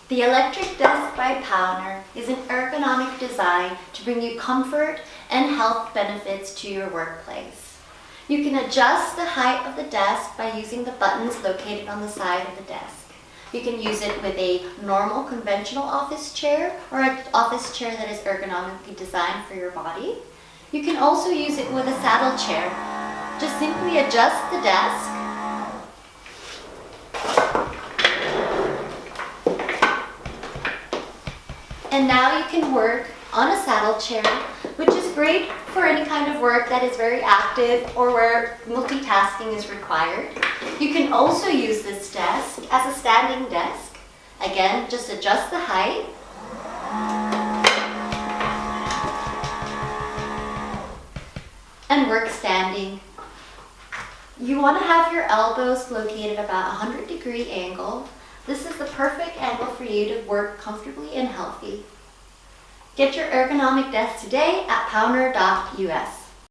The electric desk by Pauner is an ergonomic design to bring you comfort and health benefits to your workplace. You can adjust the height of the desk by using the buttons located on the side of the desk. You can use it with a normal conventional office chair or an office chair that is ergonomically designed for your body. You can also use it with a saddle chair. Just simply adjust the desk and now you can work on a saddle chair, which is great for any kind of work that is very active or where multitasking is required. You can also use this desk as a standing desk. Again, just adjust the height. And work standing. You want to have your elbows located about a 100-degree angle. This is the perfect angle for you to work comfortably and healthy. Get your ergonomic desk today at pauner.us.